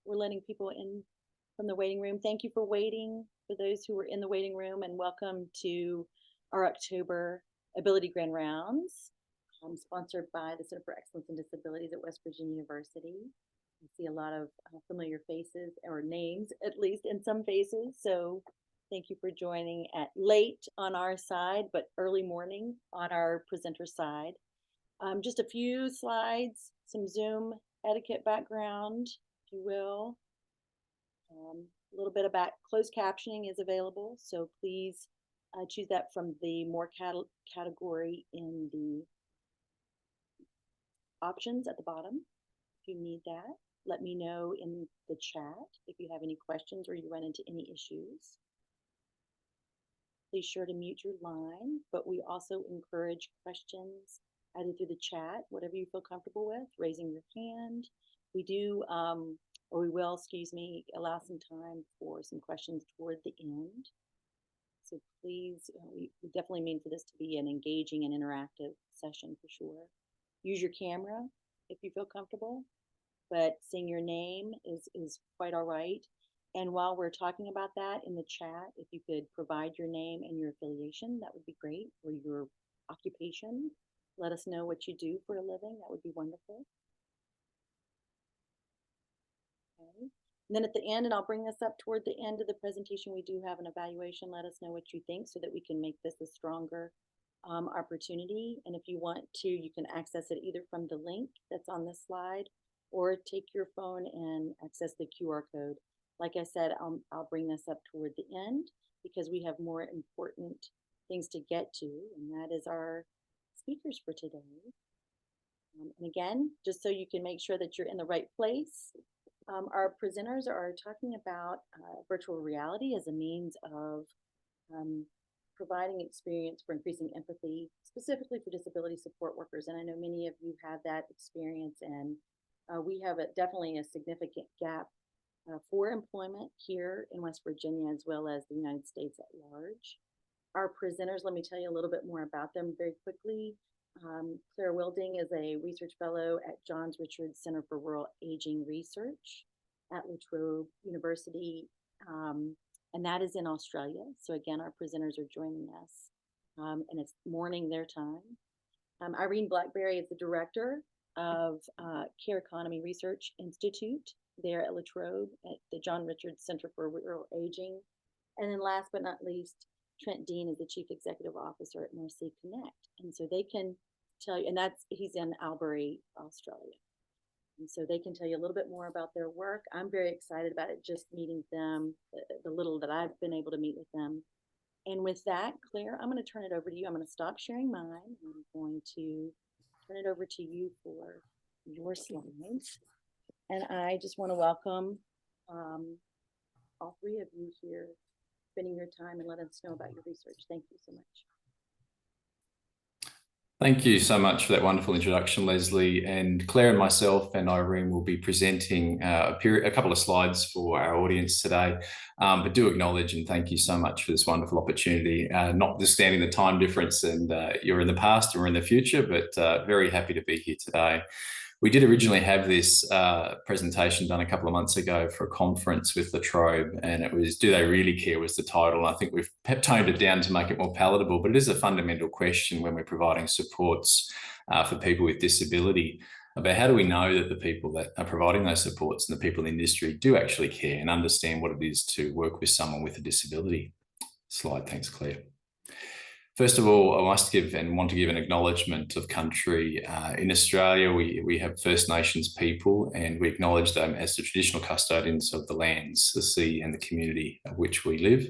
we're letting people in from the waiting room. Thank you for waiting, for those who were in the waiting room, and welcome to our October Ability Grand Rounds, sponsored by the Center for Excellence in Disabilities at West Virginia University. I see a lot of familiar faces, or names at least in some faces, so thank you for joining at late on our side, but early morning on our presenter side. Just a few slides, some Zoom etiquette background, if you will. A little bit about closed captioning is available, so please choose that from the more category in the options at the bottom. If you need that, let me know in the chat if you have any questions or you run into any issues. Please sure to mute your line, but we also encourage questions either through the chat, whatever you feel comfortable with, raising your hand. We do, or we will, excuse me, allow some time for some questions toward the end. So please, we definitely mean for this to be an engaging and interactive session for sure. Use your camera if you feel comfortable, but saying your name is quite all right. And while we're talking about that in the chat, if you could provide your name and your affiliation, that would be great, or your occupation. Let us know what you do for a living. That would be wonderful. Okay. And then at the end, and I'll bring this up toward the end of the presentation, we do have an evaluation. Let us know what you think so that we can make this a stronger opportunity. And if you want to, you can access it either from the link that's on this slide, or take your phone and access the QR code. Like I said, I'll bring this up toward the end because we have more important things to get to, and that is our speakers for today. And again, just so you can make sure that you're in the right place, our presenters are talking about virtual reality as a means of providing experience for increasing empathy, specifically for disability support workers. And I know many of you have that experience, and we have definitely a significant gap for employment here in West Virginia, as well as the United States at large. Our presenters, let me tell you a little bit more about them very quickly. Clare is a research fellow at Johns Richards Center for Rural Aging Research at Trobe University, and that is in Australia. So again, our presenters are joining us, and it's morning their time. Irene Blackberry is the director of Care Economy Research Institute there at Trobe at the John Richards Center for Rural Aging. And then last but not least, Trent is the Chief Executive Officer at Mercy Connect. And so they can tell you, and he's in Albury, Australia. And so they can tell you a little bit more about their work. I'm very excited about it, just meeting them, the little that I've been able to meet with them. And with that, Claire, I'm going to turn it over to you. I'm going to stop sharing mine. I'm going to turn it over to you for your slides. And I just want to welcome all three of you here, spending your time and letting us know about your research. Thank you so much. Thank you so much for that wonderful introduction, Leslie. And Claire and myself and Irene will be presenting a couple of slides for our audience today. But do acknowledge and thank you so much for this wonderful opportunity, notwithstanding the time difference, and you're in the past or in the future, but very happy to be here today. We did originally have this presentation done a couple of months ago for a conference with the Trobe, and it was "Do They Really Care?" was the title. And I think we've toned it down to make it more palatable, but it is a fundamental question when we're providing supports for people with disability about how do we know that the people that are providing those supports and the people in the industry do actually care and understand what it is to work with someone with a disability. Slide, thanks, Claire. First of all, I must give and want to give an acknowledgement of country. In Australia, we have First Nations people, and we acknowledge them as the traditional custodians of the lands, the sea, and the community of which we live.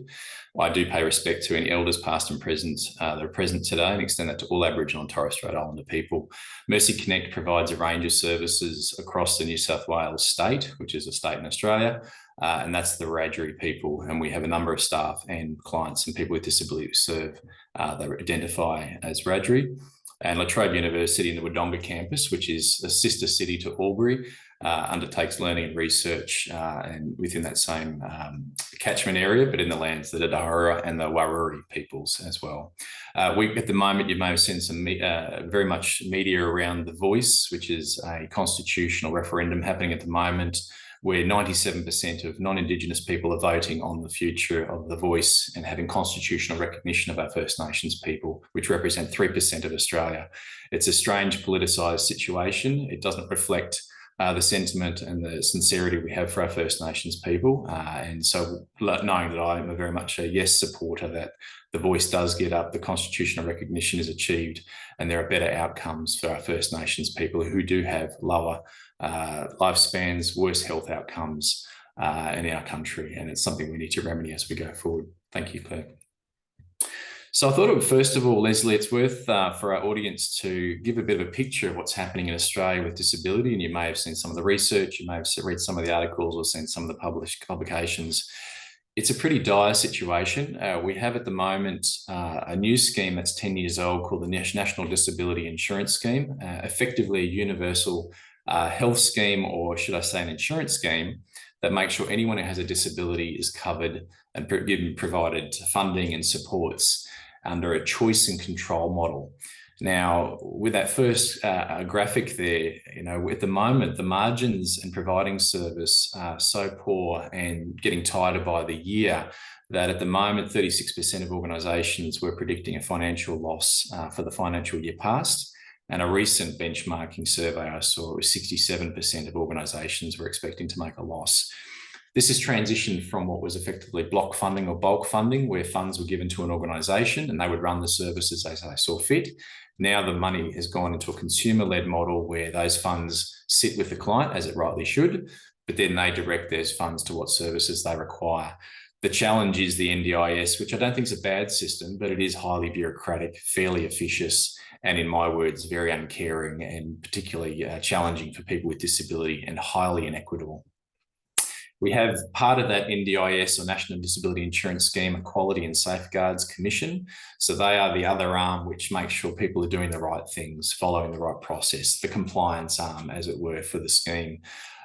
I do pay respect to any elders past and present that are present today, and extend that to all Aboriginal and Torres Strait Islander people. Mercy Connect provides a range of services across the New South Wales state, which is a state in Australia, and that's the Wiradjuri people. And we have a number of staff and clients and people with disability who serve that identify as Wiradjuri. And La Trobe University in the Wodonga campus, which is a sister city to Albury, undertakes learning and research and within that same catchment area, but in the lands that are Dahara and the Waruri peoples as well. At the moment, you may have seen some very much media around The Voice, which is a constitutional referendum happening at the moment, where 97% of non-Indigenous people are voting on the future of the voice and having constitutional recognition of our First Nations people, which represent 3% of Australia. It's a strange politicised situation. It doesn't reflect the sentiment and the sincerity we have for our First Nations people. And so knowing that I am very much a yes supporter, that the voice does get up, the constitutional recognition is achieved, and there are better outcomes for our First Nations people who do have lower lifespans, worse health outcomes in our country. And it's something we need to remedy as we go forward. Thank you, Claire. So I thought, first of all, Leslie, it's worth for our audience to give a bit of a picture of what's happening in Australia with disability. And you may have seen some of the research, you may have read some of the articles or seen some of the published publications. It's a pretty dire situation. We have at the moment a new scheme that's 10 years old called the National Disability Insurance Scheme, effectively a universal health scheme, or should I say an insurance scheme, that makes sure anyone who has a disability is covered and provided funding and supports under a choice and control model. Now, with that first graphic there, at the moment, the margins in providing service are so poor and getting tighter by the year that at the moment, 36% of organisations were predicting a financial loss for the financial year past. And a recent benchmarking survey I saw, it was 67% of organisations were expecting to make a loss. This has transitioned from what was effectively block funding or bulk funding, where funds were given to an organisation and they would run the services as they saw fit. Now the money has gone into a consumer-led model where those funds sit with the client, as it rightly should, but then they direct those funds to what services they require. The challenge is the NDIS, which I don't think is a bad system, but it is highly bureaucratic, fairly officious, and in my words, very uncaring and particularly challenging for people with disability and highly inequitable. We have part of that NDIS, or National Disability Insurance Scheme, a Quality and Safeguards Commission. So they are the other arm which makes sure people are doing the right things, following the right process, the compliance arm, as it were, for the scheme.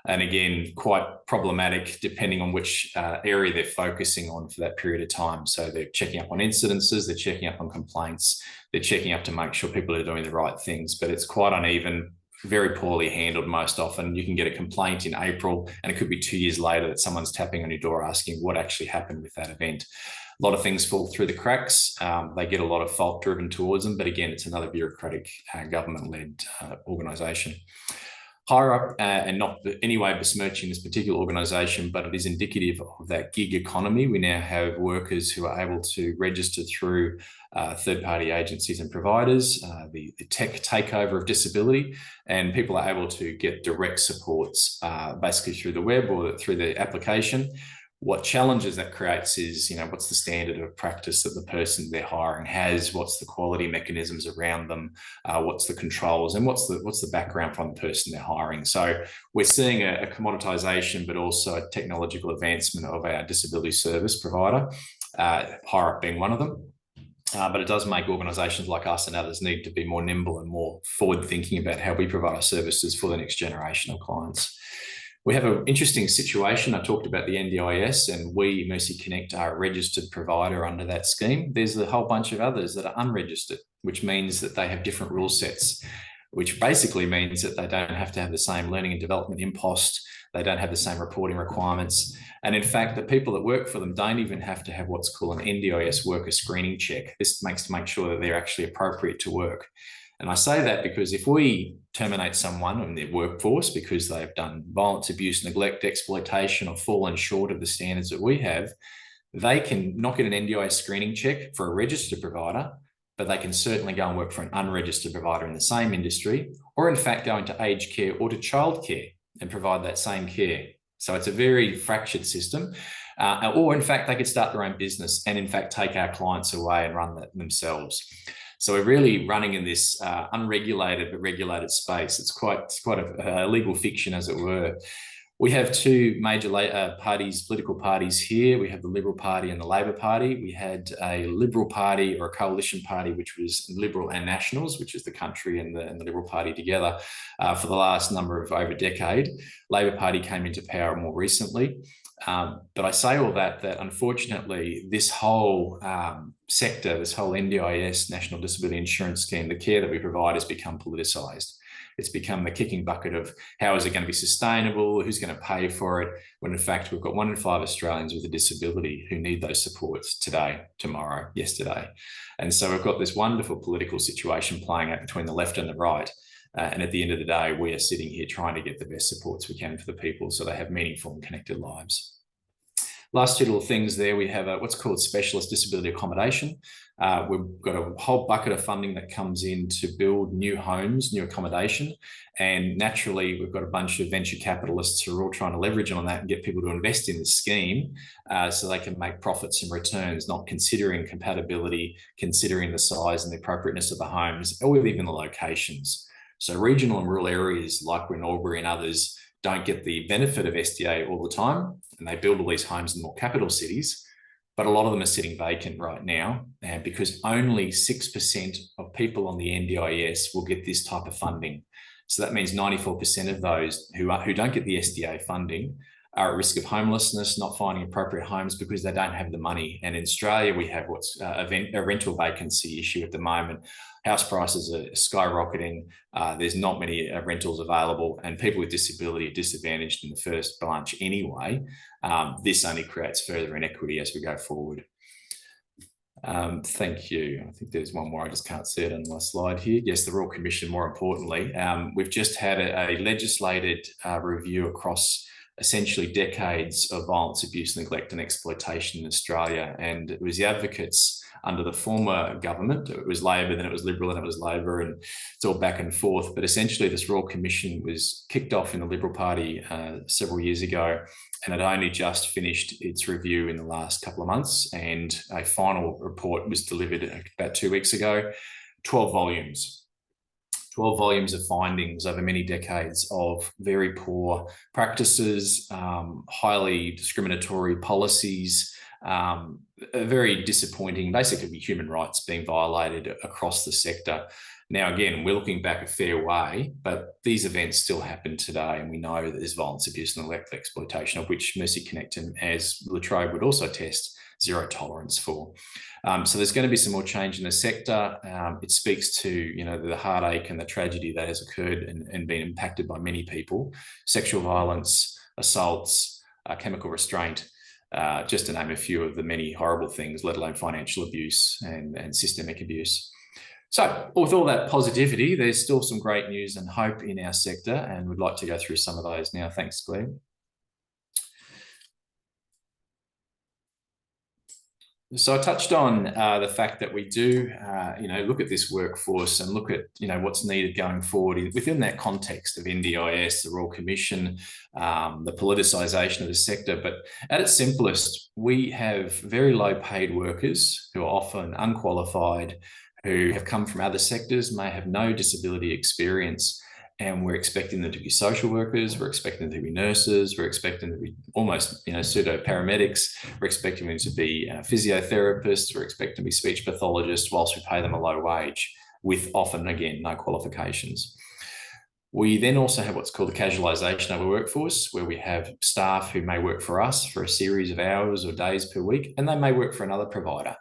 And again, quite problematic depending on which area they're focusing on for that period of time. So they're checking up on incidences, they're checking up on complaints, they're checking up to make sure people are doing the right things, but it's quite uneven, very poorly handled most often. You can get a complaint in April and it could be 2 years later that someone's tapping on your door asking what actually happened with that event. A lot of things fall through the cracks. They get a lot of fault driven towards them, but again, it's another bureaucratic government-led organisation. Higher up, and not in any way besmirching this particular organisation, but it is indicative of that gig economy. We now have workers who are able to register through third-party agencies and providers, the tech takeover of disability, and people are able to get direct supports basically through the web or through the application. What challenges that creates is, what's the standard of practice that the person they're hiring has? What's the quality mechanisms around them? What's the controls? And what's the background from the person they're hiring? So we're seeing a commoditisation, but also a technological advancement of our disability service provider, higher up being one of them. But it does make organisations like us and others need to be more nimble and more forward-thinking about how we provide our services for the next generation of clients. We have an interesting situation. I talked about the NDIS, and we, Mercy Connect, are a registered provider under that scheme. There's a whole bunch of others that are unregistered, which means that they have different rule sets, which basically means that they don't have to have the same learning and development impost. They don't have the same reporting requirements. And in fact, the people that work for them don't even have to have what's called an NDIS worker screening check. This makes to make sure that they're actually appropriate to work. And I say that because if we terminate someone in their workforce because they've done violence, abuse, neglect, exploitation, or fallen short of the standards that we have, they can not get an NDIS screening check for a registered provider, but they can certainly go and work for an unregistered provider in the same industry, or in fact go into aged care or to childcare and provide that same care. So it's a very fractured system. Or in fact, they could start their own business and in fact take our clients away and run that themselves. So we're really running in this unregulated but regulated space. It's quite a legal fiction, as it were. We have two major political parties here. We have the Liberal Party and the Labor Party. We had a Liberal Party, or a coalition party, which was Liberal and Nationals, which is the country and the Liberal Party together for the last number of over a decade. Labor Party came into power more recently. But I say all that unfortunately, this whole sector, this whole NDIS, National Disability Insurance Scheme, the care that we provide has become politicised. It's become the kicking bucket of how is it going to be sustainable, who's going to pay for it, when in fact we've got 1 in 5 Australians with a disability who need those supports today, tomorrow, yesterday. And so we've got this wonderful political situation playing out between the left and the right. And at the end of the day, we are sitting here trying to get the best supports we can for the people so they have meaningful and connected lives. Last two little things there, we have what's called specialist disability accommodation. We've got a whole bucket of funding that comes in to build new homes, new accommodation. And naturally, we've got a bunch of venture capitalists who are all trying to leverage on that and get people to invest in the scheme so they can make profits and returns, not considering compatibility, considering the size and the appropriateness of the homes, or even the locations. So regional and rural areas like we're in Albury and others don't get the benefit of SDA all the time, and they build all these homes in more capital cities, but a lot of them are sitting vacant right now, and because only 6% of people on the NDIS will get this type of funding. So that means 94% of those who don't get the SDA funding are at risk of homelessness, not finding appropriate homes because they don't have the money. And in Australia, we have what's a rental vacancy issue at the moment. House prices are skyrocketing. There's not many rentals available, and people with disability are disadvantaged in the first bunch anyway. This only creates further inequity as we go forward. Thank you. I think there's one more. I just can't see it on my slide here. Yes, the Royal Commission, more importantly. We've just had a legislated review across essentially decades of violence, abuse, neglect and exploitation in Australia. And it was the advocates under the former government. It was Labor, then it was Liberal, then it was Labor, and it's all back and forth. But essentially this Royal Commission was kicked off in the Liberal Party several years ago, and it only just finished its review in the last couple of months. And a final report was delivered about 2 weeks ago, 12 volumes. 12 volumes of findings over many decades of very poor practices, highly discriminatory policies, very disappointing, basically human rights being violated across the sector. Now, again, we're looking back a fair way, but these events still happen today, and we know that there's violence, abuse, and neglect, exploitation, of which Mercy Connect, and as Trobe would also test, zero tolerance for. So there's going to be some more change in the sector. It speaks to, you know, the heartache and the tragedy that has occurred and been impacted by many people: sexual violence, assaults, chemical restraint, just to name a few of the many horrible things, let alone financial abuse and systemic abuse. So with all that positivity, there's still some great news and hope in our sector, and we'd like to go through some of those now. Thanks, Claire. So I touched on the fact that we do, look at this workforce and look at, what's needed going forward within that context of NDIS, the Royal Commission, the politicisation of the sector. But at its simplest, we have very low paid workers who are often unqualified, who have come from other sectors, may have no disability experience. And we're expecting them to be social workers, we're expecting them to be nurses, we're expecting them to be almost, pseudo paramedics, we're expecting them to be physiotherapists, we're expecting them to be speech pathologists, whilst we pay them a low wage with often, again, no qualifications. We then also have what's called the casualisation of a workforce, where we have staff who may work for us for a series of hours or days per week, and they may work for another provider.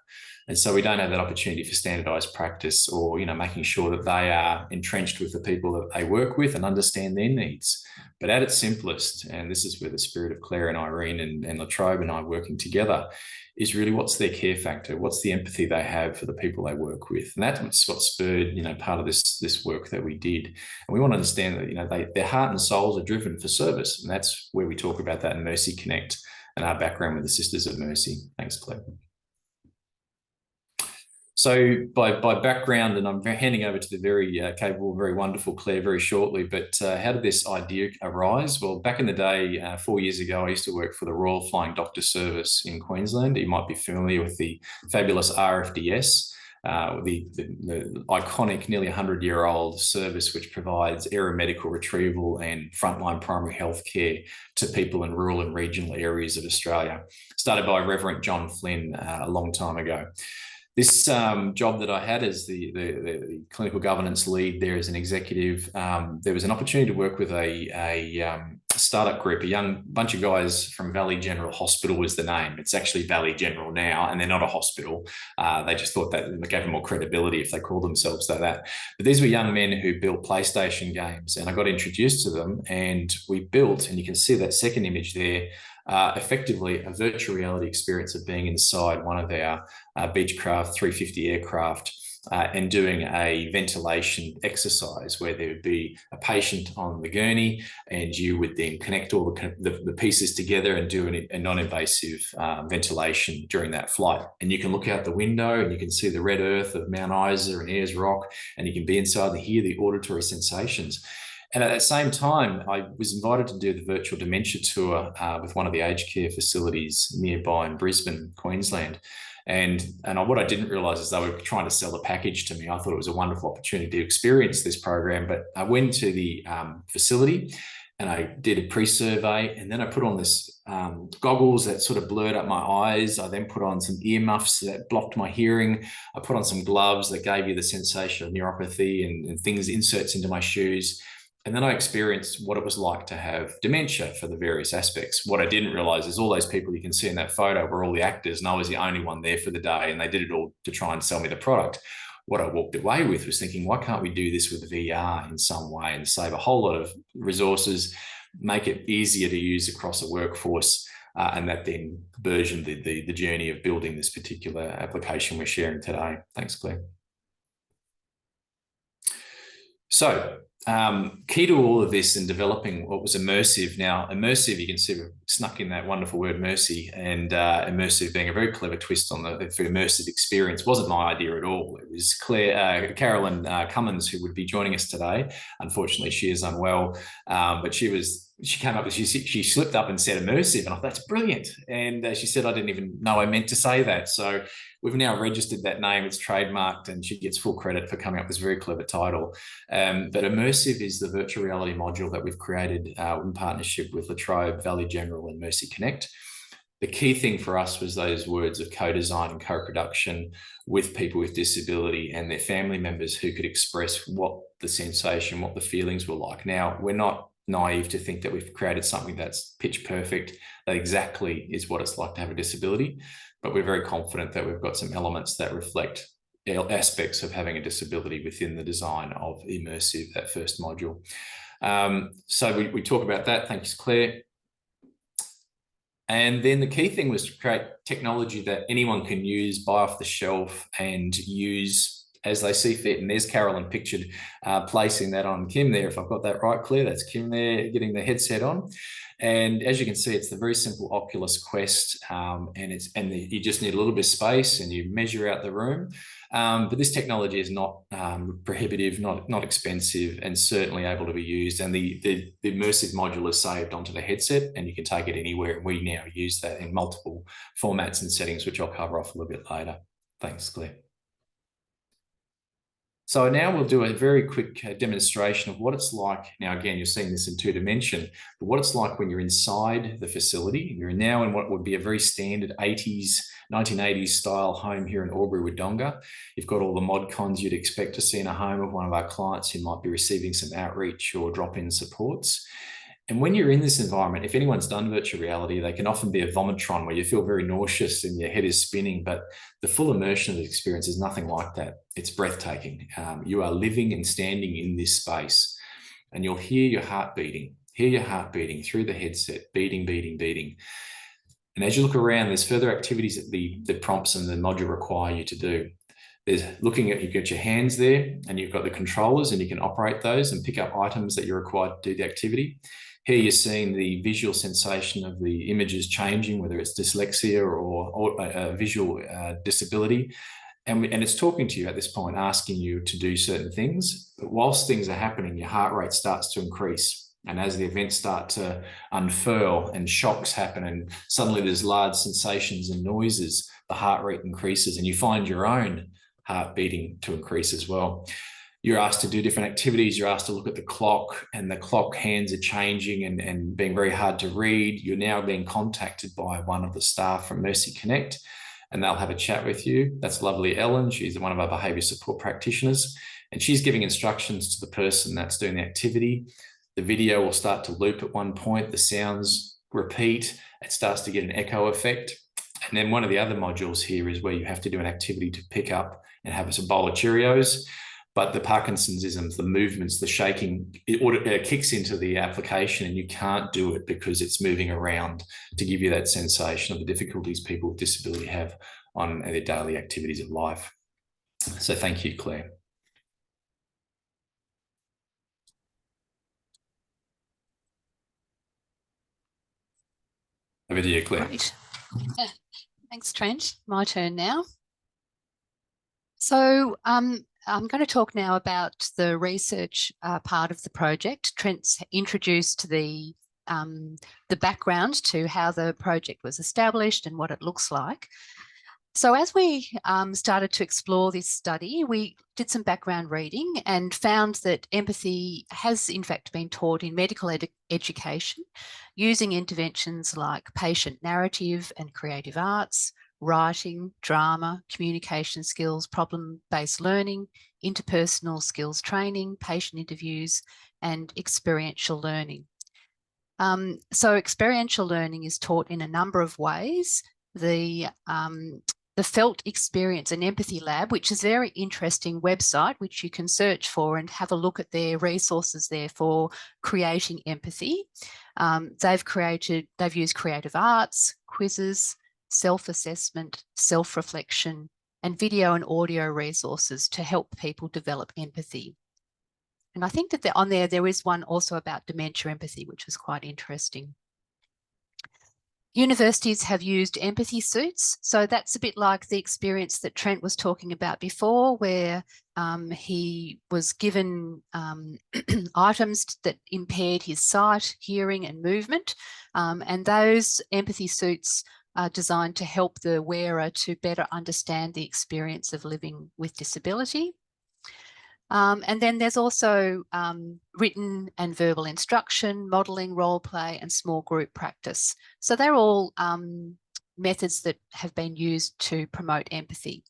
And so we don't have that opportunity for standardised practice or, making sure that they are entrenched with the people that they work with and understand their needs. But at its simplest, and this is where the spirit of Clare and Irene and Trobe and I working together, is really what's their care factor, what's the empathy they have for the people they work with. And that's what spurred, part of this work that we did. And we want to understand that, their heart and souls are driven for service. And that's where we talk about that in Mercy Connect and our background with the Sisters of Mercy. Thanks, Claire. So by background, and I'm handing over to the very capable, very wonderful Clare very shortly, but how did this idea arise? Well, back in the day, 4 years ago, I used to work for the Royal Flying Doctor Service in Queensland. You might be familiar with the fabulous RFDS, the iconic, nearly 100-year-old service which provides aeromedical retrieval and frontline primary health care to people in rural and regional areas of Australia. Started by Reverend John Flynn a long time ago. This job that I had as the clinical governance lead there as an executive, there was an opportunity to work with a startup group, a young bunch of guys from Valley General Hospital was the name. It's actually Valley General now, and they're not a hospital. They just thought that it gave them more credibility if they called themselves that. But these were young men who built PlayStation games, and I got introduced to them, and we built, and you can see that second image there, effectively a virtual reality experience of being inside one of our Beechcraft 350 aircraft, and doing a ventilation exercise where there would be a patient on the gurney, and you would then connect all the pieces together and do a non-invasive ventilation during that flight. And you can look out the window and you can see the red earth of Mount Isa and Ayers Rock, and you can be inside and hear the auditory sensations. And at that same time, I was invited to do the virtual dementia tour with one of the aged care facilities nearby in Brisbane, Queensland. And what I didn't realize is they were trying to sell a package to me. I thought it was a wonderful opportunity to experience this program, but I went to the facility and I did a pre-survey, and then I put on this goggles that sort of blurred up my eyes. I then put on some earmuffs that blocked my hearing. I put on some gloves that gave you the sensation of neuropathy and things, inserts into my shoes. And then I experienced what it was like to have dementia for the various aspects. What I didn't realize is all those people you can see in that photo were all the actors, and I was the only one there for the day, and they did it all to try and sell me the product. What I walked away with was thinking, why can't we do this with VR in some way and save a whole lot of resources, make it easier to use across a workforce, and that then burgeoned the journey of building this particular application we're sharing today. Thanks, Claire. So, key to all of this and developing what was immersive. Now, immersive, you can see we've snuck in that wonderful word mercy, and immersive being a very clever twist on the immersive experience wasn't my idea at all. It was Carolyn Cummins, who would be joining us today. Unfortunately, she is unwell, but she came up with, she slipped up and said immersive, and I thought, that's brilliant. And she said, I didn't even know I meant to say that. So we've now registered that name, it's trademarked, and she gets full credit for coming up with this very clever title. But immersive is the virtual reality module that we've created in partnership with Trobe, Valley General and Mercy Connect. The key thing for us was those words of co-design and co-production with people with disability and their family members who could express what the sensation, what the feelings were like. Now, we're not naive to think that we've created something that's pitch perfect, that exactly is what it's like to have a disability, but we're very confident that we've got some elements that reflect aspects of having a disability within the design of immersive, that first module. So we talk about that. Thanks, Claire. And then the key thing was to create technology that anyone can use, buy off the shelf and use as they see fit. And there's Carolyn pictured placing that on Kim there. If I've got that right, Claire, that's Kim there getting the headset on. And as you can see, it's the very simple Oculus Quest, you just need a little bit of space and you measure out the room. But this technology is not prohibitive, not expensive, and certainly able to be used. And the immersive module is saved onto the headset, and you can take it anywhere. And we now use that in multiple formats and settings, which I'll cover off a little bit later. Thanks, Claire. So now we'll do a very quick demonstration of what it's like. Now, again, you're seeing this in 2D, but what it's like when you're inside the facility. You're now in what would be a very standard 1980s style home here in Albury, Wodonga. You've got all the mod cons you'd expect to see in a home of one of our clients who might be receiving some outreach or drop-in supports. And when you're in this environment, if anyone's done virtual reality, they can often be a vomitron where you feel very nauseous and your head is spinning, but the full immersion of the experience is nothing like that. It's breathtaking. You are living and standing in this space, and you'll hear your heart beating through the headset, beating, beating, beating. And as you look around, there's further activities that the prompts and the module require you to do. There's looking at, you've got your hands there and you've got the controllers, and you can operate those and pick up items that you're required to do the activity. Here you're seeing the visual sensation of the images changing, whether it's dyslexia or a visual disability. And it's talking to you at this point, asking you to do certain things. But whilst things are happening, your heart rate starts to increase. And as the events start to unfurl and shocks happen, and suddenly there's large sensations and noises, the heart rate increases, and you find your own heart beating to increase as well. You're asked to do different activities. You're asked to look at the clock, and the clock hands are changing and being very hard to read. You're now being contacted by one of the staff from Mercy Connect, and they'll have a chat with you. That's lovely Ellen. She's one of our behaviour support practitioners, and she's giving instructions to the person that's doing the activity. The video will start to loop at one point, the sounds repeat, it starts to get an echo effect. And then one of the other modules here is where you have to do an activity to pick up and have a bowl of Cheerios. But the Parkinson'sisms, the movements, the shaking, it kicks into the application, and you can't do it because it's moving around to give you that sensation of the difficulties people with disability have on their daily activities of life. So thank you, Claire. Over to you, Claire. Great. Thanks, Trent. My turn now. So I'm going to talk now about the research part of the project. Trent's introduced the background to how the project was established and what it looks like. So as we started to explore this study, we did some background reading and found that empathy has in fact been taught in medical education using interventions like patient narrative and creative arts, writing, drama, communication skills, problem-based learning, interpersonal skills training, patient interviews, and experiential learning. So experiential learning is taught in a number of ways. The Felt Experience and Empathy Lab, which is a very interesting website, which you can search for and have a look at their resources there for creating empathy. They've used creative arts, quizzes, self-assessment, self-reflection, and video and audio resources to help people develop empathy. And I think that on there is one also about dementia empathy, which was quite interesting. Universities have used empathy suits. So that's a bit like the experience that Trent was talking about before, where he was given items that impaired his sight, hearing, and movement. And those empathy suits are designed to help the wearer to better understand the experience of living with disability. And then there's also written and verbal instruction, modelling, role play, and small group practice. So they're all methods that have been used to promote empathy.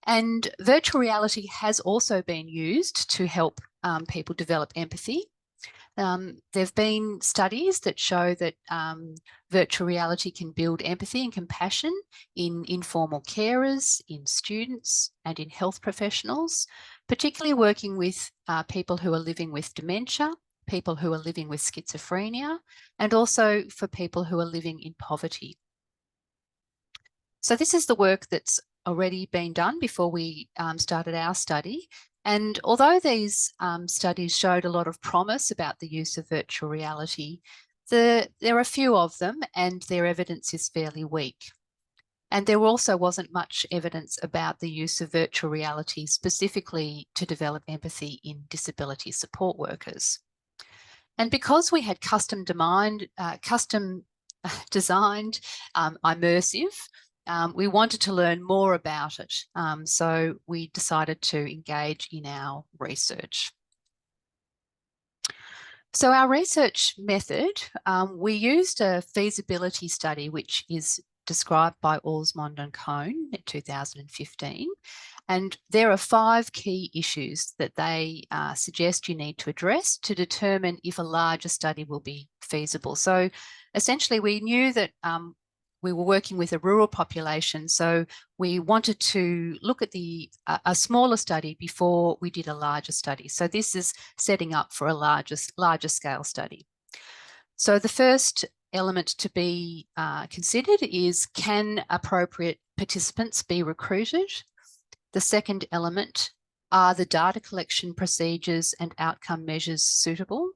And virtual reality has also been used to help people develop empathy. There have been studies that show that virtual reality can build empathy and compassion in informal carers, in students, and in health professionals, particularly working with people who are living with dementia, people who are living with schizophrenia, and also for people who are living in poverty. So this is the work that's already been done before we started our study. And although these studies showed a lot of promise about the use of virtual reality, there are a few of them and their evidence is fairly weak. And there also wasn't much evidence about the use of virtual reality specifically to develop empathy in disability support workers. And because we had custom designed immersive, we wanted to learn more about it. So we decided to engage in our research. So our research method, we used a feasibility study, which is described by Alsmond and Cohn in 2015. And there are 5 key issues that they suggest you need to address to determine if a larger study will be feasible. So essentially we knew that we were working with a rural population, so we wanted to look at a smaller study before we did a larger study. So this is setting up for a larger scale study. So the first element to be considered is, can appropriate participants be recruited? The second element, are the data collection procedures and outcome measures suitable?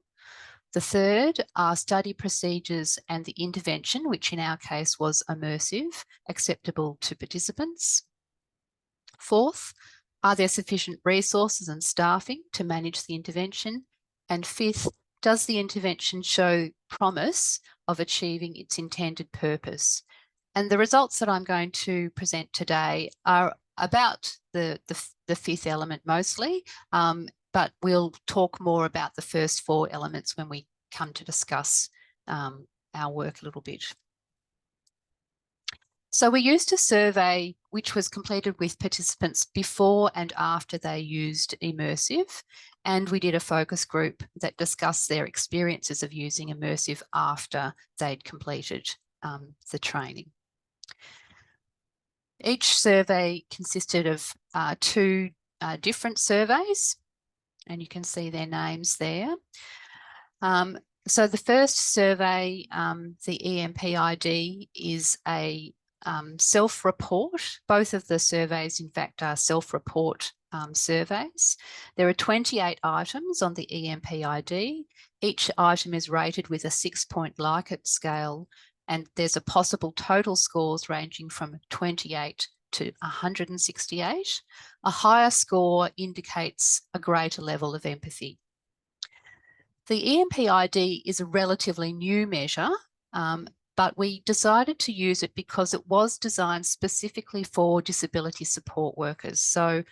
The third are study procedures and the intervention, which in our case was immersive, acceptable to participants. Fourth, are there sufficient resources and staffing to manage the intervention? And fifth, does the intervention show promise of achieving its intended purpose? And the results that I'm going to present today are about the fifth element mostly, but we'll talk more about the first 4 elements when we come to discuss our work a little bit. So we used a survey which was completed with participants before and after they used immersive, and we did a focus group that discussed their experiences of using immersive after they'd completed the training. Each survey consisted of 2 different surveys, and you can see their names there. So the first survey, the EMPID, is a self-report. Both of the surveys, in fact, are self-report surveys. There are 28 items on the EMPID. Each item is rated with a 6-point Likert scale, and there's a possible total scores ranging from 28 to 168. A higher score indicates a greater level of empathy. The EMPID is a relatively new measure, but we decided to use it because it was designed specifically for disability support workers, so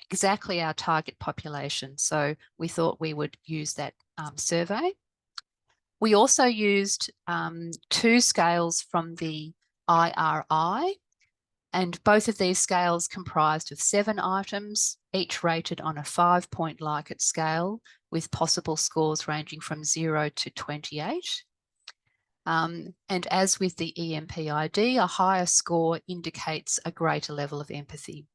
exactly our target population. So we thought we would use that survey. We also used 2 scales from the IRI, and both of these scales comprised of 7 items, each rated on a 5-point Likert scale with possible scores ranging from 0 to 28. And as with the EMPID, a higher score indicates a greater level of empathy.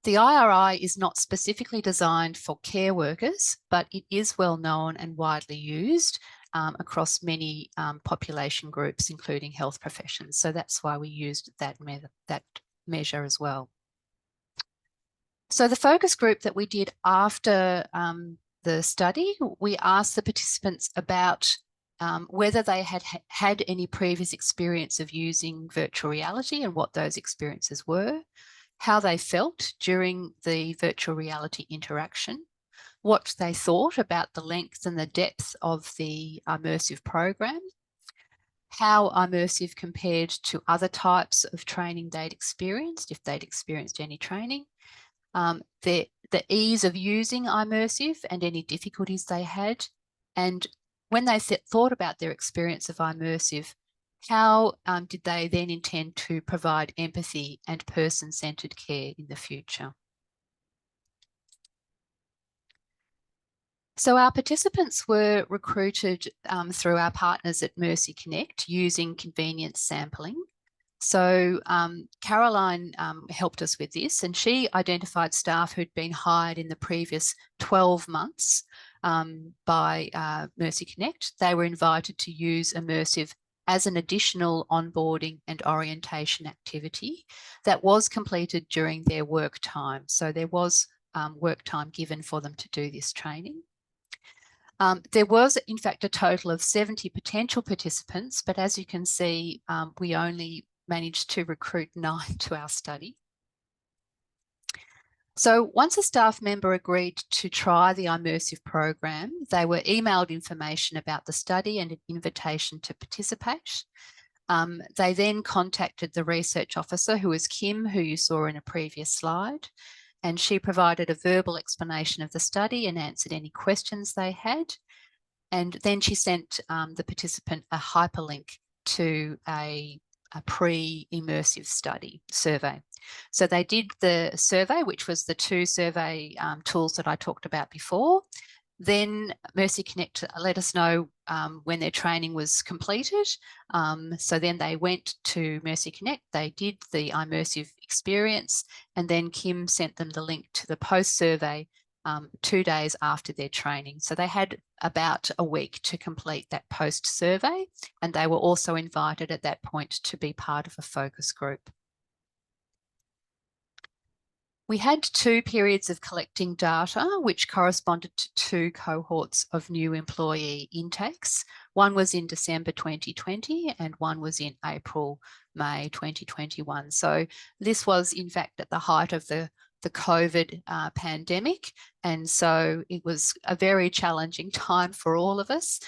The IRI is not specifically designed for care workers, but it is well known and widely used across many population groups, including health professions. So that's why we used that measure as well. So the focus group that we did after the study, we asked the participants about whether they had any previous experience of using virtual reality and what those experiences were, how they felt during the virtual reality interaction, what they thought about the length and the depth of the immersive program, how immersive compared to other types of training they'd experienced, if they'd experienced any training, the ease of using immersive and any difficulties they had, and when they thought about their experience of immersive, how did they then intend to provide empathy and person-centred care in the future? So our participants were recruited through our partners at Mercy Connect using convenience sampling. So Caroline helped us with this, and she identified staff who'd been hired in the previous 12 months by Mercy Connect. They were invited to use immersive as an additional onboarding and orientation activity that was completed during their work time. So there was work time given for them to do this training. There was, in fact, a total of 70 potential participants, but as you can see, we only managed to recruit 9 to our study. So once a staff member agreed to try the immersive program, they were emailed information about the study and an invitation to participate. They then contacted the research officer, who was Kim, who you saw in a previous slide, and she provided a verbal explanation of the study and answered any questions they had. And then she sent the participant a hyperlink to a pre-immersive study survey. So they did the survey, which was the 2 survey tools that I talked about before. Then Mercy Connect let us know when their training was completed. So then they went to Mercy Connect, they did the immersive experience, and then Kim sent them the link to the post-survey 2 days after their training. So they had about a week to complete that post-survey, and they were also invited at that point to be part of a focus group. We had 2 periods of collecting data, which corresponded to 2 cohorts of new employee intakes. One was in December 2020 and one was in May 2021. So this was, in fact, at the height of the COVID pandemic. And so it was a very challenging time for all of us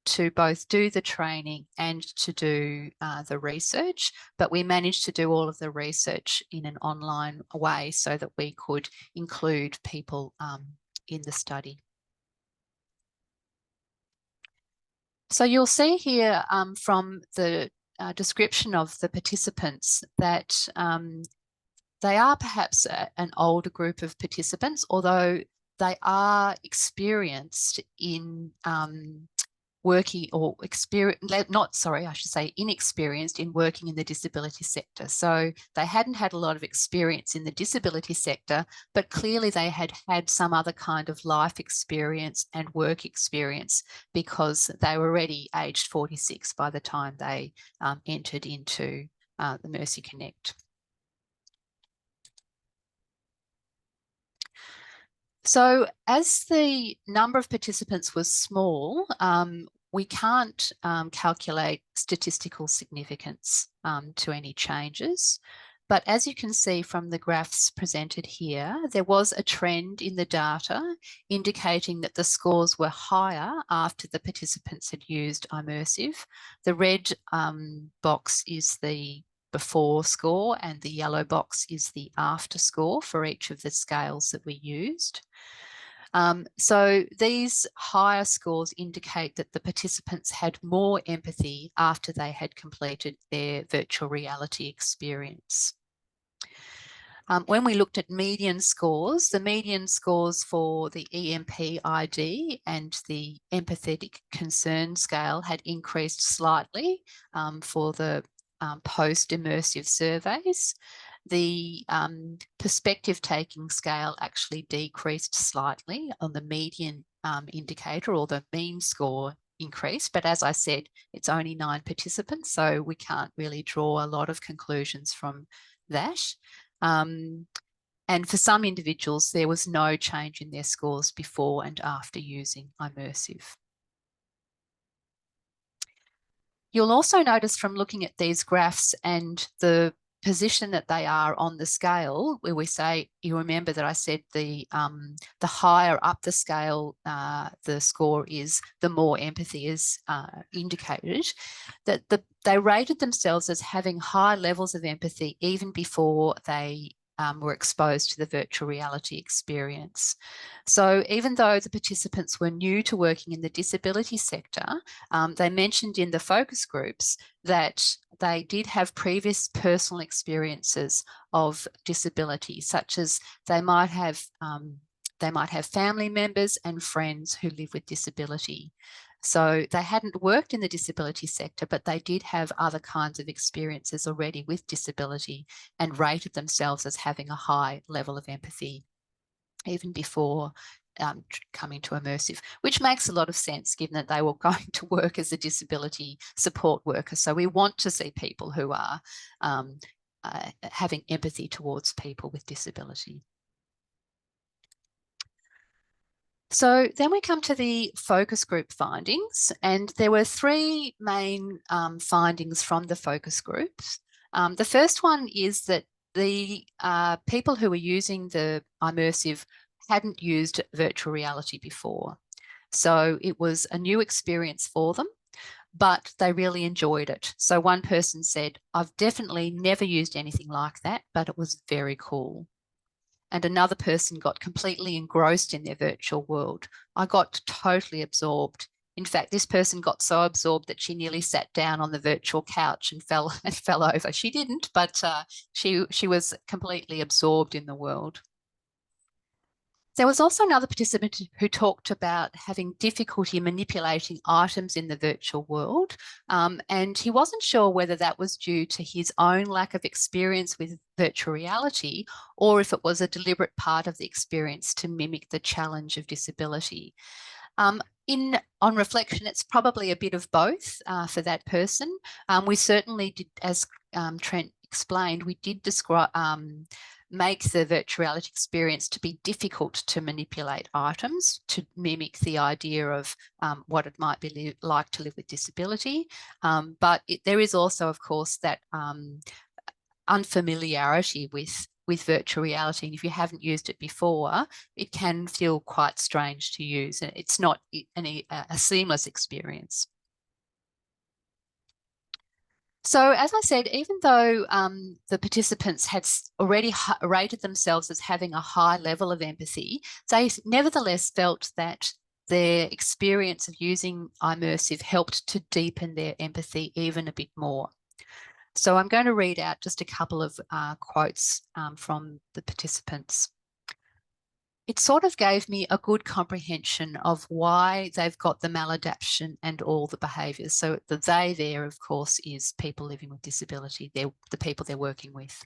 to both do the training and to do the research, but we managed to do all of the research in an online way so that we could include people in the study. So you'll see here from the description of the participants that they are perhaps an older group of participants, although they are experienced in working or inexperienced in working in the disability sector. So they hadn't had a lot of experience in the disability sector, but clearly they had had some other kind of life experience and work experience because they were already aged 46 by the time they entered into the Mercy Connect. So as the number of participants was small, we can't calculate statistical significance to any changes. But as you can see from the graphs presented here, there was a trend in the data indicating that the scores were higher after the participants had used immersive. The red box is the before score and the yellow box is the after score for each of the scales that we used. So these higher scores indicate that the participants had more empathy after they had completed their virtual reality experience. When we looked at median scores, the median scores for the EMP-ID and the empathetic concern scale had increased slightly for the post-immersive surveys. The perspective taking scale actually decreased slightly on the median indicator, or the mean score increased. But as I said, it's only 9 participants, so we can't really draw a lot of conclusions from that. And for some individuals, there was no change in their scores before and after using immersive. You'll also notice from looking at these graphs and the position that they are on the scale, where we say, you remember that I said the higher up the scale the score is, the more empathy is indicated, that they rated themselves as having high levels of empathy even before they were exposed to the virtual reality experience. So even though the participants were new to working in the disability sector, they mentioned in the focus groups that they did have previous personal experiences of disability, such as they might have family members and friends who live with disability. So they hadn't worked in the disability sector, but they did have other kinds of experiences already with disability and rated themselves as having a high level of empathy even before coming to immersive, which makes a lot of sense given that they were going to work as a disability support worker. So we want to see people who are having empathy towards people with disability. So then we come to the focus group findings, and there were 3 main findings from the focus groups. The first one is that the people who were using the immersive hadn't used virtual reality before. So it was a new experience for them, but they really enjoyed it. So one person said, "I've definitely never used anything like that, but it was very cool." And another person got completely engrossed in their virtual world. "I got totally absorbed. In fact, this person got so absorbed that she nearly sat down on the virtual couch and fell over. She didn't, but she was completely absorbed in the world." There was also another participant who talked about having difficulty manipulating items in the virtual world, and he wasn't sure whether that was due to his own lack of experience with virtual reality or if it was a deliberate part of the experience to mimic the challenge of disability. On reflection, it's probably a bit of both for that person. We certainly did, as Trent explained, we did describe make the virtual reality experience to be difficult to manipulate items, to mimic the idea of what it might be like to live with disability. But there is also, of course, that unfamiliarity with virtual reality. And if you haven't used it before, it can feel quite strange to use. And it's not a seamless experience. So as I said, even though the participants had already rated themselves as having a high level of empathy, they nevertheless felt that their experience of using immersive helped to deepen their empathy even a bit more. So I'm going to read out just a couple of quotes from the participants. It sort of gave me a good comprehension of why they've got the maladaptation and all the behaviours. So the they there, of course, is people living with disability. They're the people they're working with.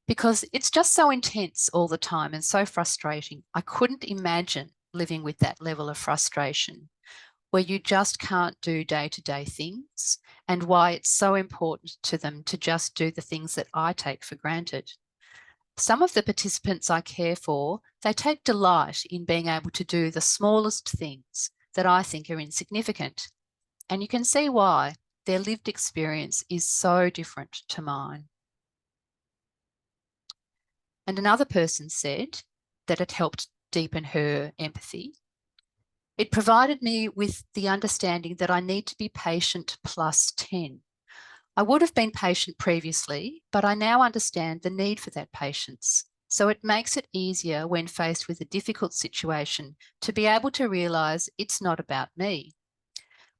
Because it's just so intense all the time and so frustrating. I couldn't imagine living with that level of frustration where you just can't do day-to-day things, and why it's so important to them to just do the things that I take for granted. Some of the participants I care for, they take delight in being able to do the smallest things that I think are insignificant. And you can see why. Their lived experience is so different to mine. And another person said that it helped deepen her empathy. It provided me with the understanding that I need to be patient plus 10. I would have been patient previously, but I now understand the need for that patience. So it makes it easier when faced with a difficult situation to be able to realise it's not about me.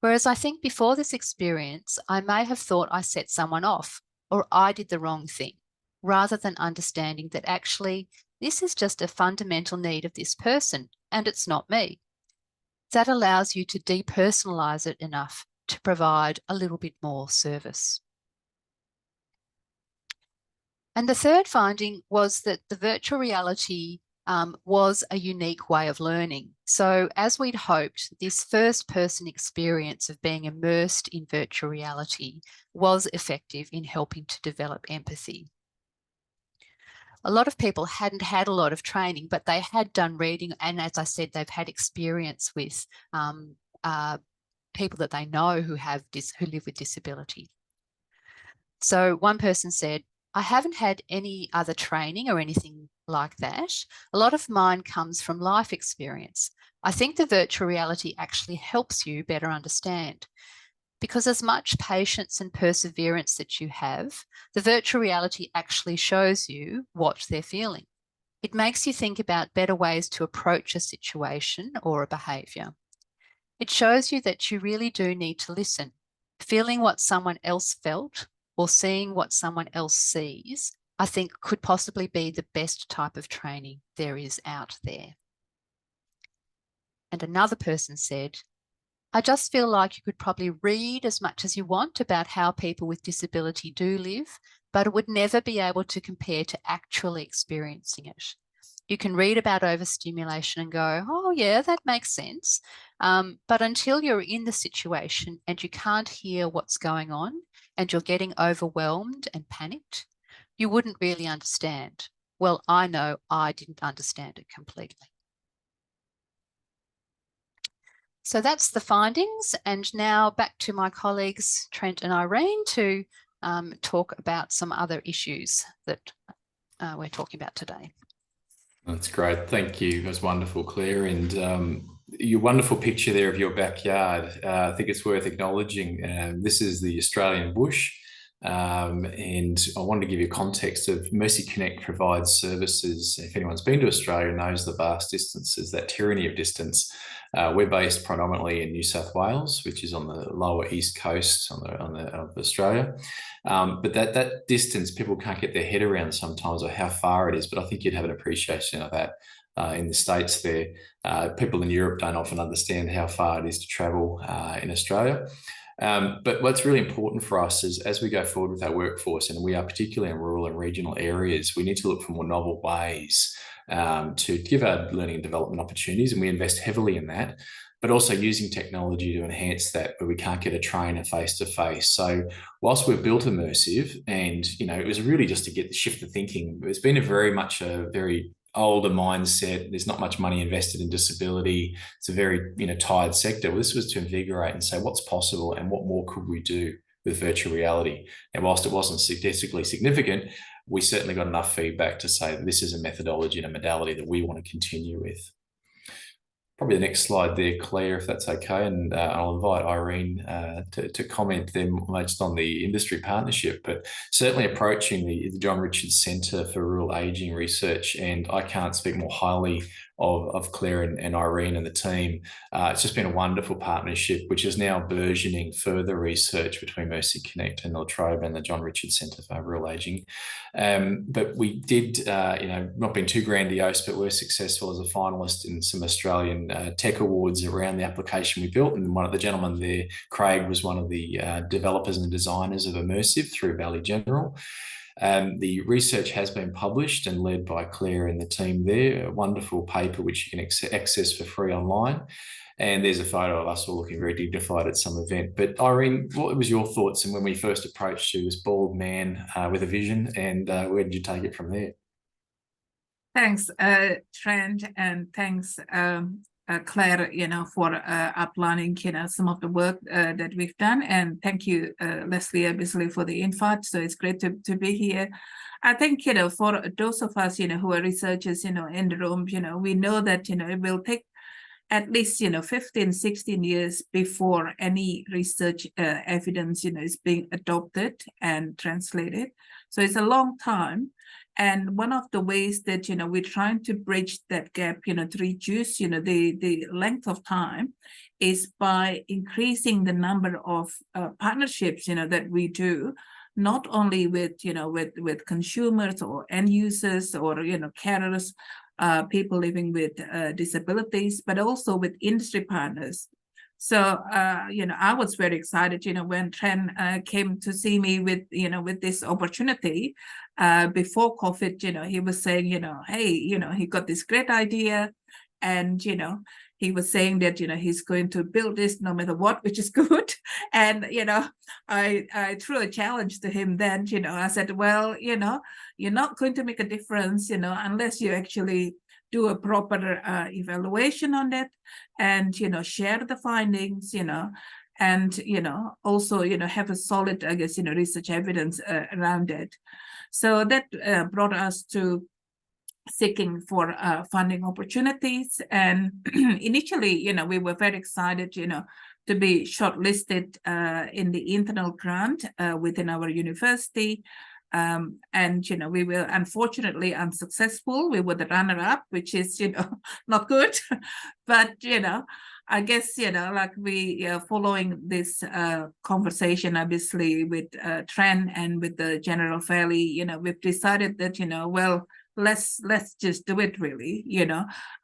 Whereas I think before this experience, I may have thought I set someone off or I did the wrong thing, rather than understanding that actually this is just a fundamental need of this person and it's not me. That allows you to depersonalise it enough to provide a little bit more service. And the third finding was that the virtual reality was a unique way of learning. So as we'd hoped, this first-person experience of being immersed in virtual reality was effective in helping to develop empathy. A lot of people hadn't had a lot of training, but they had done reading, and as I said, they've had experience with people that they know who live with disability. So one person said, I haven't had any other training or anything like that. A lot of mine comes from life experience. I think the virtual reality actually helps you better understand, because as much patience and perseverance that you have, the virtual reality actually shows you what they're feeling. It makes you think about better ways to approach a situation or a behaviour. It shows you that you really do need to listen. Feeling what someone else felt or seeing what someone else sees, I think could possibly be the best type of training there is out there. And another person said, I just feel like you could probably read as much as you want about how people with disability do live, but it would never be able to compare to actually experiencing it. You can read about overstimulation and go, oh yeah, that makes sense. But until you're in the situation and you can't hear what's going on and you're getting overwhelmed and panicked, you wouldn't really understand. Well, I know I didn't understand it completely. So that's the findings. And now back to my colleagues, Trent and Irene, to talk about some other issues that we're talking about today. That's great. Thank you. It was wonderful, Claire. And your wonderful picture there of your backyard, I think it's worth acknowledging. This is the Australian bush. And I wanted to give you context of Mercy Connect provides services. If anyone's been to Australia knows the vast distances, that tyranny of distance. We're based predominantly in New South Wales, which is on the lower east coast of Australia. But that distance, people can't get their head around sometimes, or how far it is. But I think you'd have an appreciation of that in the States there. People in Europe don't often understand how far it is to travel in Australia. But what's really important for us is, as we go forward with our workforce, and we are particularly in rural and regional areas, we need to look for more novel ways to give our learning and development opportunities, and we invest heavily in that, but also using technology to enhance that where we can't get a trainer face-to-face. So whilst we've built immersive, and it was really just to shift the thinking, it's been a very older mindset. There's not much money invested in disability. It's a very tired sector. Well, this was to invigorate and say what's possible and what more could we do with virtual reality. And whilst it wasn't statistically significant, we certainly got enough feedback to say that this is a methodology and a modality that we want to continue with. Probably the next slide there, Claire, if that's okay. And I'll invite Irene to comment then just on the industry partnership, but certainly approaching the John Richards Centre for Rural Ageing Research. And I can't speak more highly of Clare and Irene and the team. It's just been a wonderful partnership, which is now burgeoning further research between Mercy Connect and the Trobe and the John Richards Centre for Overall Ageing. But we did, not being too grandiose, but we're successful as a finalist in some Australian tech awards around the application we built. And one of the gentlemen there, Craig, was one of the developers and designers of Immersive through Valley General. The research has been published and led by Clare and the team there, a wonderful paper which you can access for free online. And there's a photo of us all looking very dignified at some event. But Irene, what was your thoughts? And when we first approached you, this bald man with a vision, and where did you take it from there? Thanks, Trent, and thanks, Claire, for outlining, some of the work that we've done. And thank you, Leslie, obviously, for the invite. So it's great to be here. I think, for those of us, who are researchers, in the room, we know that, it will take at least, 15, 16 years before any research evidence, is being adopted and translated. So it's a long time. And one of the ways that, we're trying to bridge that gap, to reduce, the length of time is by increasing the number of partnerships, that we do, not only with, with consumers or end users or, carers, people living with disabilities, but also with industry partners. So, I was very excited, when Trent came to see me with, with this opportunity. Before COVID, he was saying, hey, he got this great idea, and, he was saying that, he's going to build this no matter what, which is good. And, I threw a challenge to him then, I said, well, you're not going to make a difference, unless you actually do a proper evaluation on it and, share the findings, and, also, have a solid, I guess, research evidence around it. So that brought us to seeking for funding opportunities. And initially, we were very excited, to be shortlisted in the internal grant within our university. And, we were unfortunately unsuccessful. We were the runner-up, which is, not good. But, I guess, like we following this conversation, obviously, with Trent and with the General Valley, we've decided that, well, let's just do it, really.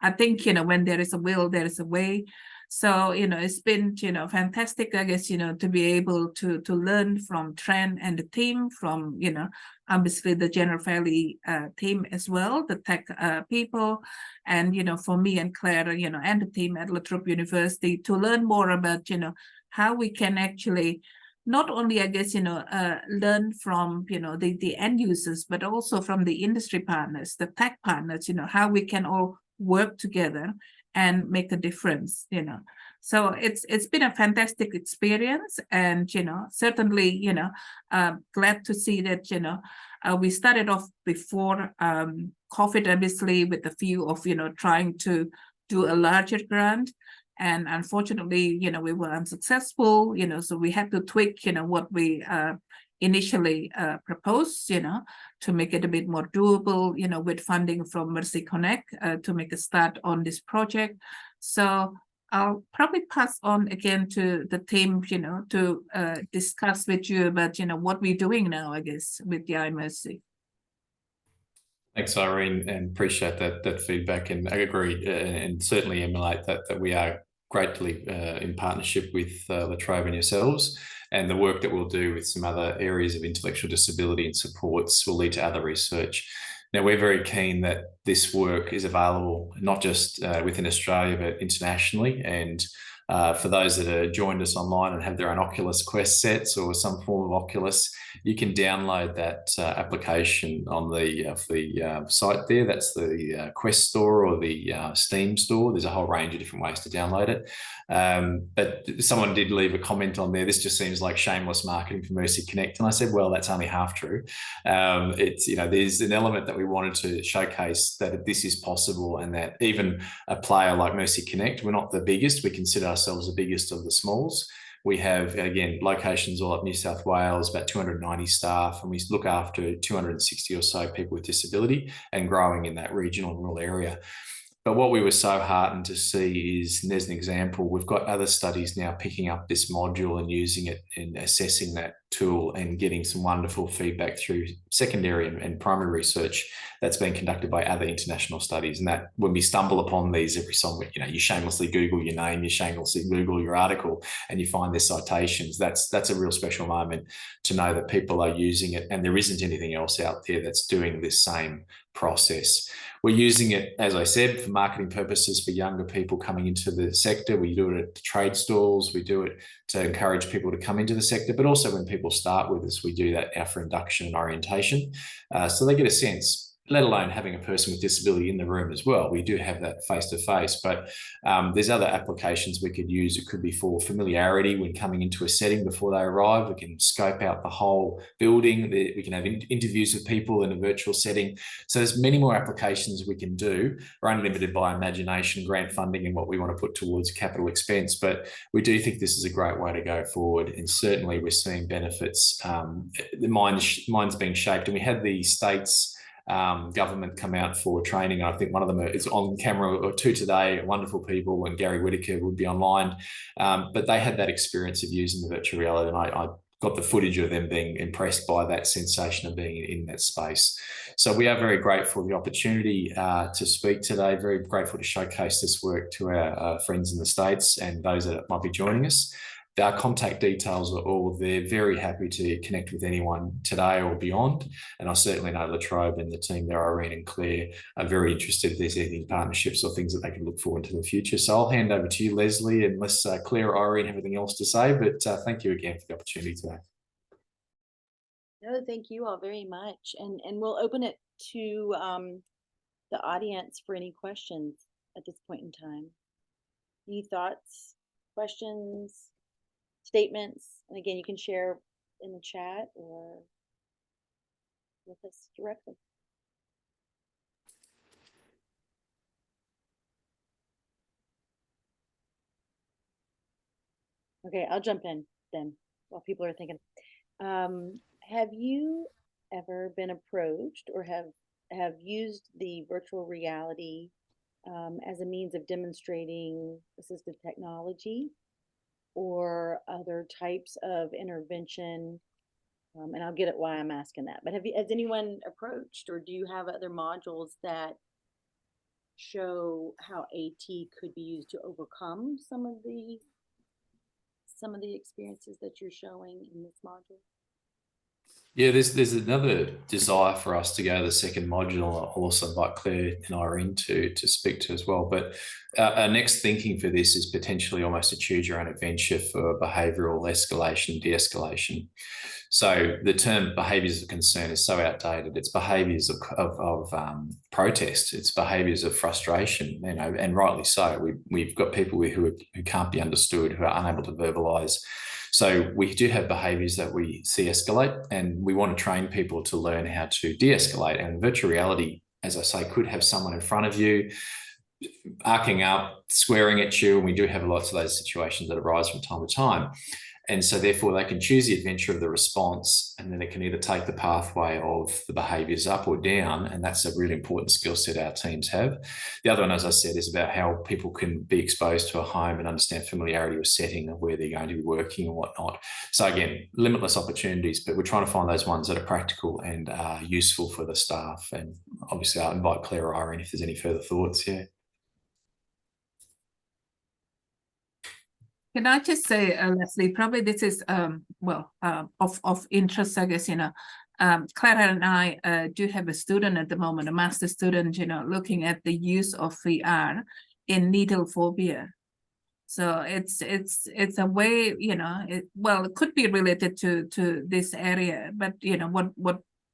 I think, when there is a will, there is a way. So, it's been, fantastic, I guess, to be able to learn from Trent and the team, from, obviously the General Valley team as well, the tech people, and, for me and Claire, and the team at La Trobe University to learn more about, how we can actually not only, I guess, learn from, the end users, but also from the industry partners, the tech partners, how we can all work together and make a difference, So it's been a fantastic experience, and, certainly, glad to see that, we started off before COVID, obviously, with a view of, trying to do a larger grant. And unfortunately, we were unsuccessful, so we had to tweak, what we initially proposed, to make it a bit more doable, with funding from Mercy Connect to make a start on this project. So I'll probably pass on again to the team, to discuss with you about, what we're doing now, I guess, with the iMercy. Thanks, Irene, and appreciate that feedback, and I agree and certainly emulate that we are greatly in partnership with La Trobe and yourselves, and the work that we'll do with some other areas of intellectual disability and supports will lead to other research. Now, we're very keen that this work is available not just within Australia, but internationally. And for those that have joined us online and have their own Oculus Quest sets or some form of Oculus, you can download that application on the site there. That's the Quest store or the Steam store. There's a whole range of different ways to download it. But someone did leave a comment on there. This just seems like shameless marketing for Mercy Connect. And I said, well, that's only half true. It's, there's an element that we wanted to showcase that this is possible, and that even a player like Mercy Connect, we're not the biggest. We consider ourselves the biggest of the smalls. We have, again, locations all up New South Wales, about 290 staff, and we look after 260 or so people with disability and growing in that regional and rural area. But what we were so heartened to see is, and there's an example, we've got other studies now picking up this module and using it in assessing that tool and getting some wonderful feedback through secondary and primary research that's been conducted by other international studies. And that when we stumble upon these every somewhere, you shamelessly Google your name, you shamelessly Google your article, and you find their citations. That's a real special moment to know that people are using it and there isn't anything else out there that's doing this same process. We're using it, as I said, for marketing purposes for younger people coming into the sector. We do it at trade stalls. We do it to encourage people to come into the sector, but also when people start with us, we do that now for induction and orientation. So they get a sense, let alone having a person with disability in the room as well. We do have that face-to-face, but there's other applications we could use. It could be for familiarity when coming into a setting before they arrive. We can scope out the whole building. We can have interviews with people in a virtual setting. So there's many more applications we can do. We're only limited by imagination, grant funding, and what we want to put towards capital expense. But we do think this is a great way to go forward. And certainly we're seeing benefits. The mind's being shaped. And we had the states government come out for training. I think one of them is on camera, or two today, wonderful people, and Gary Whitaker would be online. But they had that experience of using the virtual reality, and I got the footage of them being impressed by that sensation of being in that space. So we are very grateful for the opportunity to speak today, very grateful to showcase this work to our friends in the States and those that might be joining us. Our contact details are all there. Very happy to connect with anyone today or beyond. And I certainly know Trobe and the team there, Irene and Clare, are very interested if there's any partnerships or things that they can look forward to in the future. So I'll hand over to you, Leslie, unless Clare or Irene have anything else to say. But thank you again for the opportunity today. No, thank you all very much. And we'll open it to the audience for any questions at this point in time. Any thoughts, questions, statements? And again, you can share in the chat or with us directly. Okay, I'll jump in then while people are thinking. Have you ever been approached or have used the virtual reality as a means of demonstrating assistive technology or other types of intervention? And I'll get at why I'm asking that. But has anyone approached, or do you have other modules that show how AT could be used to overcome some of the experiences that you're showing in this module? Yeah, there's another desire for us to go to the second module. I'll also invite Clare and Irene to speak to as well. But our next thinking for this is potentially almost a choose your own adventure for behavioural escalation, de-escalation. So the term behaviours of concern is so outdated. It's behaviours of protest. It's behaviours of frustration, and rightly so. We've got people who can't be understood, who are unable to verbalise. So we do have behaviours that we see escalate, and we want to train people to learn how to de-escalate. And virtual reality, as I say, could have someone in front of you, arcing up, swearing at you, and we do have lots of those situations that arise from time to time. And so therefore they can choose the adventure of the response, and then it can either take the pathway of the behaviours up or down. And that's a really important skill set our teams have. The other one, as I said, is about how people can be exposed to a home and understand familiarity with setting of where they're going to be working and whatnot. So again, limitless opportunities, but we're trying to find those ones that are practical and useful for the staff. And obviously I'll invite Clare or Irene if there's any further thoughts. Yeah. Can I just say, Leslie, probably this is, of interest, I guess, Clare and I do have a student at the moment, a master student, looking at the use of VR in needle phobia. So it's a way, it could be related to this area, but,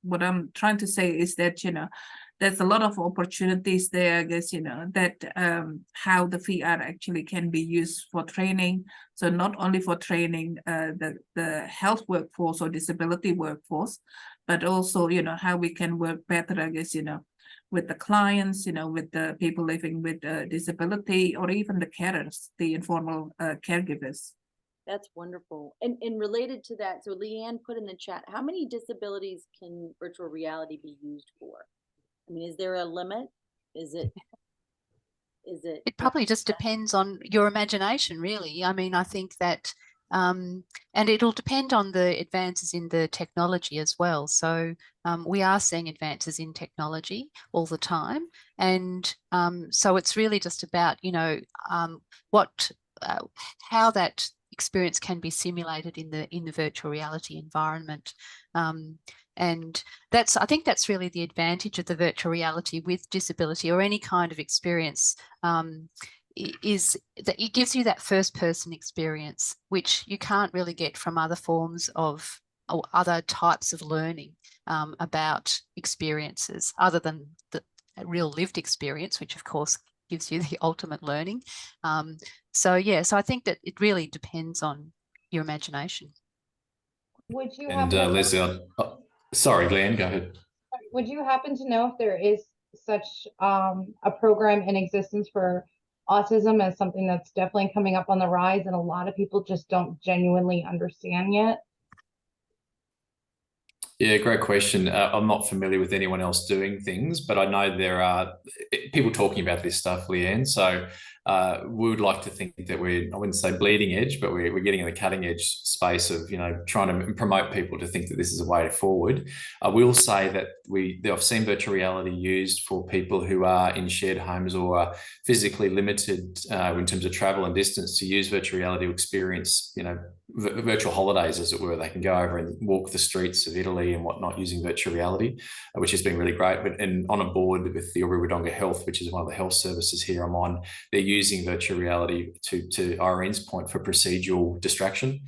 what I'm trying to say is that, there's a lot of opportunities there, I guess, that how the VR actually can be used for training. So not only for training the health workforce or disability workforce, but also, how we can work better, I guess, with the clients, with the people living with disability, or even the carers, the informal caregivers. That's wonderful. And related to that, so Leanne put in the chat, how many disabilities can virtual reality be used for? I mean, is there a limit? Is it Is it? It probably just depends on your imagination, really. I mean, I think that, and it'll depend on the advances in the technology as well. So we are seeing advances in technology all the time. And so it's really just about, you know, how that experience can be simulated in the virtual reality environment. And I think that's really the advantage of the virtual reality with disability or any kind of experience, is that it gives you that first person experience, which you can't really get from other forms of or other types of learning about experiences other than the real lived experience, which of course gives you the ultimate learning. So I think that it really depends on your imagination. Would you And happen to Leslie, sorry, Glenn, go ahead. would you happen to know if there is such a program in existence for autism as something that's definitely coming up on the rise and a lot of people just don't genuinely understand yet? Yeah, great question. I'm not familiar with anyone else doing things, but I know there are people talking about this stuff, Leanne. So we would like to think that I wouldn't say bleeding edge, but we're getting in the cutting edge space of, you know, trying to promote people to think that this is a way forward. I will say that I've seen virtual reality used for people who are in shared homes or are physically limited in terms of travel and distance to use virtual reality to experience, you know, virtual holidays, as it were. They can go over and walk the streets of Italy and whatnot using virtual reality, which has been really great. And on a board with the Albury Wodonga Health, which is one of the health services here I'm on, they're using virtual reality to Irene's point for procedural distraction.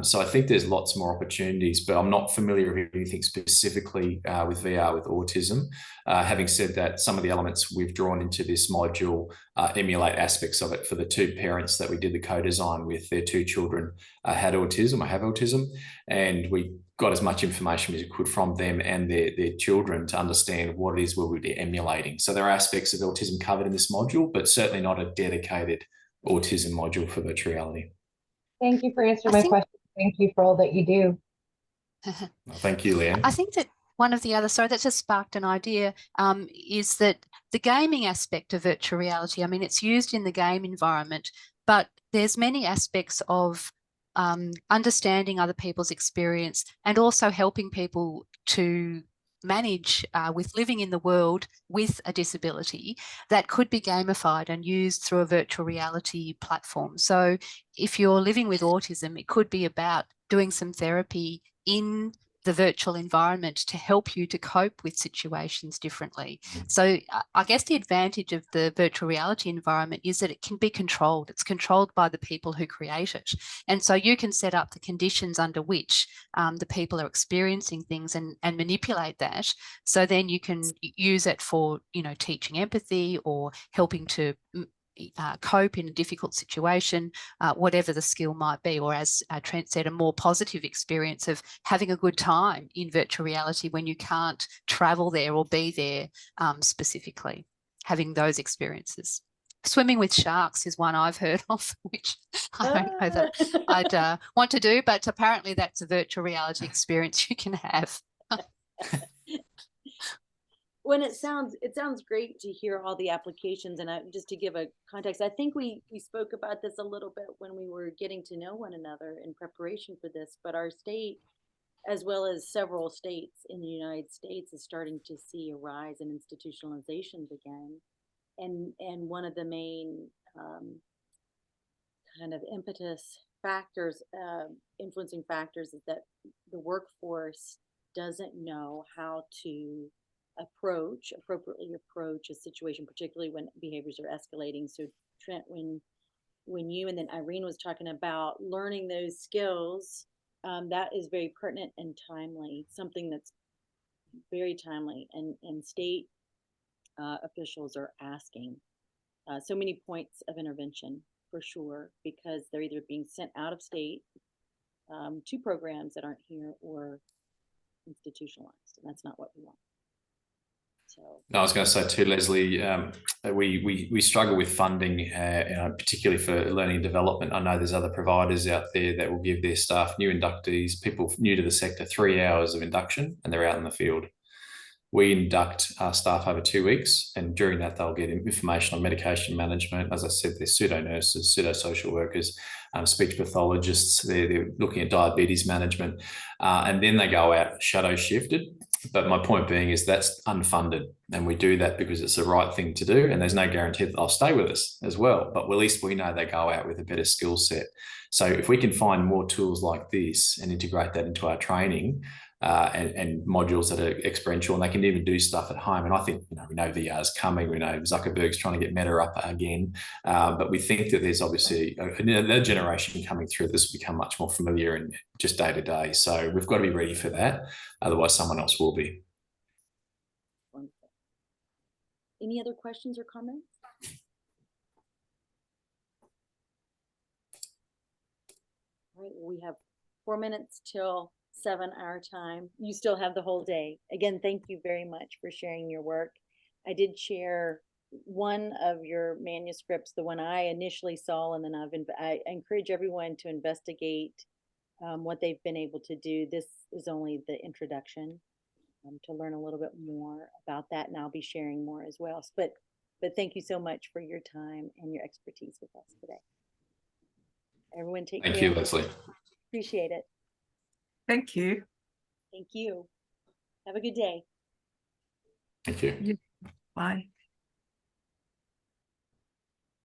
So I think there's lots more opportunities, but I'm not familiar with anything specifically with VR with autism. Having said that, some of the elements we've drawn into this module emulate aspects of it for the two parents that we did the co-design with. Their two children had autism or have autism, and we got as much information as we could from them and their children to understand what it is we would be emulating. So there are aspects of autism covered in this module, but certainly not a dedicated autism module for virtual reality. Thank you for answering my question. Thank you for all that you do. Thank you, Leanne. I think that one of the other, sorry, that just sparked an idea, is that the gaming aspect of virtual reality, I mean, it's used in the game environment, but there's many aspects of understanding other people's experience and also helping people to manage with living in the world with a disability that could be gamified and used through a virtual reality platform. So if you're living with autism, it could be about doing some therapy in the virtual environment to help you to cope with situations differently. So I guess the advantage of the virtual reality environment is that it can be controlled. It's controlled by the people who create it. And so you can set up the conditions under which the people are experiencing things and manipulate that. So then you can use it for, you know, teaching empathy or helping to cope in a difficult situation, whatever the skill might be, or as Trent said, a more positive experience of having a good time in virtual reality when you can't travel there or be there specifically, having those experiences. Swimming with sharks is one I've heard of, which I don't know that I'd want to do, but apparently that's a virtual reality experience you can have. When it sounds great to hear all the applications, and just to give a context, I think we spoke about this a little bit when we were getting to know one another in preparation for this, but our state, as well as several states in the United States, is starting to see a rise in institutionalizations again. And one of the main kind of impetus factors, influencing factors, is that the workforce doesn't know how to appropriately approach a situation, particularly when behaviors are escalating. So Trent, when you and then Irene was talking about learning those skills, that is very pertinent and timely, something that's very timely, and state officials are asking so many points of intervention for sure, because they're either being sent out of state to programs that aren't here or institutionalized, and that's not what we want. So no, I was going to say too, Leslie, we struggle with funding, particularly for learning and development. I know there's other providers out there that will give their staff, new inductees, people new to the sector, 3 hours of induction, and they're out in the field. We induct our staff over 2 weeks, and during that, they'll get information on medication management. As I said, they're pseudo-nurses, pseudo-social workers, speech pathologists. They're looking at diabetes management, and then they go out shadow shifted. But my point being is that's unfunded, and we do that because it's the right thing to do, and there's no guarantee that they'll stay with us as well. But at least we know they go out with a better skill set. So if we can find more tools like this and integrate that into our training, and modules that are experiential, and they can even do stuff at home. And I think, we know VR is coming. We know Zuckerberg's trying to get Meta up again, but we think that there's obviously that generation coming through. This will become much more familiar and just day to day. So we've got to be ready for that. Otherwise, someone else will be. Wonderful. Any other questions or comments? All right, we have 4 minutes till 7 our time. You still have the whole day. Again, thank you very much for sharing your work. I did share one of your manuscripts, the one I initially saw, and then I encourage everyone to investigate what they've been able to do. This is only the introduction to learn a little bit more about that, and I'll be sharing more as well. But thank you so much for your time and your expertise with us today. Everyone take care. Thank you, Leslie. Appreciate it. Thank you. Thank you. Have a good day. Thank you. Bye.